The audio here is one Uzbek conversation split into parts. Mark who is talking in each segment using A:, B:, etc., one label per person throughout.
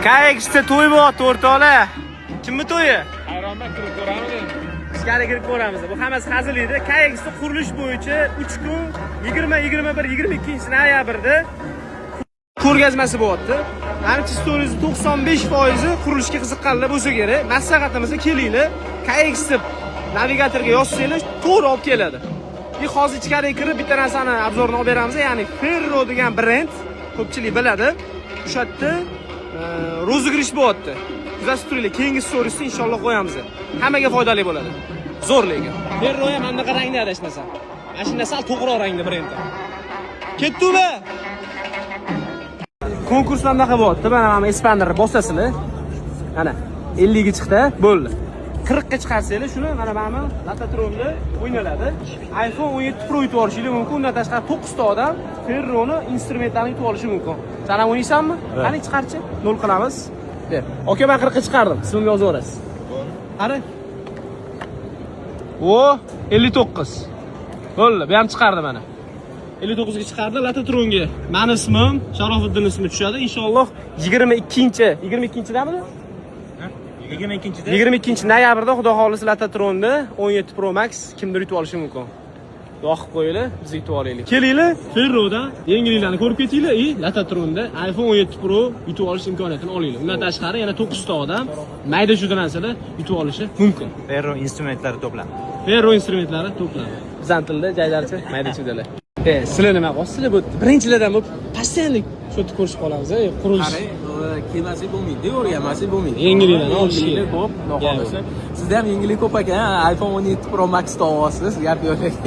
A: KX'da to'y bo'lyapti o'rtoqlar. Kimni to'yi?
B: Hayronman kirib ko'ramiz.
A: Ichkari kirib ko'ramiz. Bu hammasi hazil edi. KX'da qurilish bo'yicha 3 kun 20, 21, 22-noyabrda ko'rgazmasi bo'lyapti. Manimcha storingiz 95% qurilishga qiziqqanlar bo'lsa kerak. Maslahatimizga kelinglar. KX deb navigatorga yozsanglar to'g'ri olib keladi. Hozir ichkariga kirib bitta narsani obzorini olib beramiz. Ya'ni Ferro degan brend ko'pchilik biladi. O'sha yerda rozigrish bo'lyapti. Kuzatib turinglar. Keyingi storiesda inshaalloh qo'yamiz. Hammaga foydali bo'ladi. Zo'r lekin. Ferro ham anaqa rangda adashmasam. Mashina sal to'g'ri rangda brend. Ketdimi? Konkursdan naqa bo'lyapti. Mana Expander bosasizlar. Mana 50 ga chiqdi, bo'ldi. 40 ga chiqarsanglar shuni mana Latatronda o'ynaladi. iPhone 17 Pro yutib olishinglar mumkin. Undan tashqari 9 ta odam Ferroni instrumentlarini yutib olishi mumkin. Sen ham o'ynaysanmi? Qani chiqarchi? 0 qilamiz. Ber. Oka, men 40 ga chiqardim. Ismimni yozib yuborasiz. Qani? O 59. Bo'ldi, bu ham chiqardi mana. 59 ga chiqardi Latatronga. Meni ismim Sharofiddin ismi tushadi. Inshaalloh 22-damidi? 22-noyabrda xudo xolisa Latatronda 17 Pro Max kimdir yutib olishi mumkin. Yoqib qo'yinglar, biz yutib olaylik. Kelinglar, Ferroda yangiliklarni ko'rib ketinglar. Latatronda iPhone 17 Pro yutib olish imkoniyatini olinglar. Undan tashqari yana 9 ta odam mayda-chuda narsalar yutib olishi mumkin.
C: Ferro instrumentlari to'plami.
A: Ferro instrumentlari to'plami. Bizning tilda jaydarcha mayda-chudalar. Sizlar nima qilyapsizlar bu? Birinchilardan bu pastiyanlik shu yerda ko'rishib qolamiz. Qurilish
D: kelmaslik bo'lmaydi, o'rganmaslik bo'lmaydi.
A: Yangiliklarni olish kerak.
D: Ko'p, xudo xolisa. Sizda ham yangilik ko'p ekan, iPhone 17 Pro Max to'g'risiz, gap yo'q ekan.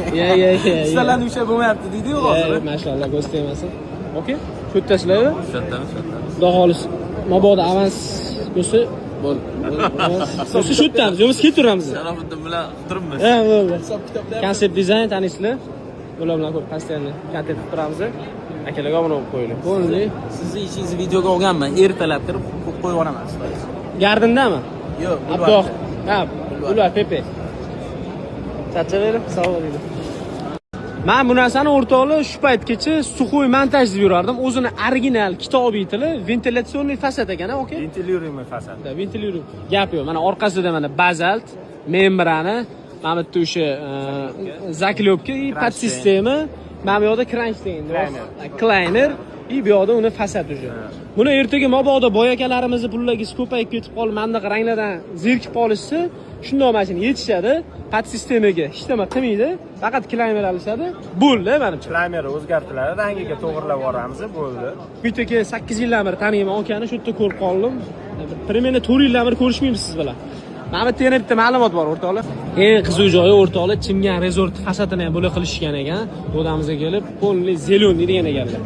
D: Sizlarning usha bo'lmayapti deydi-ku hozir.
A: Mashallah, ko'z tegmasin. Okey? Shu yertasizlar?
D: Shu yerdan.
A: Xudo xolisa. Mabodo avans bo'lsa, bo'ldi. Shu yerdamiz, yo'q biz ketaveramiz.
D: Sharofiddin bilan turibmiz.
A: Bo'ldi. Konsept dizayn taniysizlar? Bular bilan ko'p pastiyanni kontent qilib turamiz. Akalarga obuna bo'lib qo'yinglar. Bo'ldi.
D: Sizni ishingizni videoga olganman, ertalab kirib qo'yib yuboraman sizlarga.
A: Gardindami?
D: Yo'q,
A: Abdoq. Ha, ular Pepe. Chachaverib, sog' bo'ling. Men bu narsani o'rtoqlar shu paytgacha suxoy montaj deb yurardim. O'zini original kitobiy tili ventilyatsionni fasad ekan, okey?
C: Ventilyurimli fasad.
A: Ventilyurim. Gap yo'q. Mana orqasida mana bazalt, membrana, mana bitta o'sha zaklopka, podsistema, mana bu yoqda kransteyn, kleiner, bu yoqda uni fasad o'sha. Buni ertaga mabodo boyakalarimizni pullaringiz ko'payib ketib qolib, mana bunaqa ranglardan zerikib qolishsa, shundoq mashina yetishadi, podsistemaga hech nima qilmaydi, faqat kleiner alishadi. Bo'ldi menimcha.
C: Kleiner o'zgartiriladi, rangiga to'g'rilab yuboramiz, bo'ldi.
A: Bittaga 8 yildan beri taniyman okani, shu yerda ko'rib qoldim. Primeni 4 yildan beri ko'rishmaymiz siz bilan. Mana bu yerda bitta ma'lumot bor o'rtoqlar. Eng qiziq joyi o'rtoqlar, Chimgan resort fasadini ham bo'lib qilishgan ekan. O'damizga kelib, polni zelon degan ekanlar.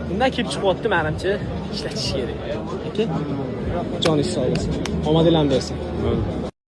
A: Bundan kelib chiqyapti menimcha, ishlatish kerak. Okey? Joningiz sog' bo'lsin. Omadinglarni bersin.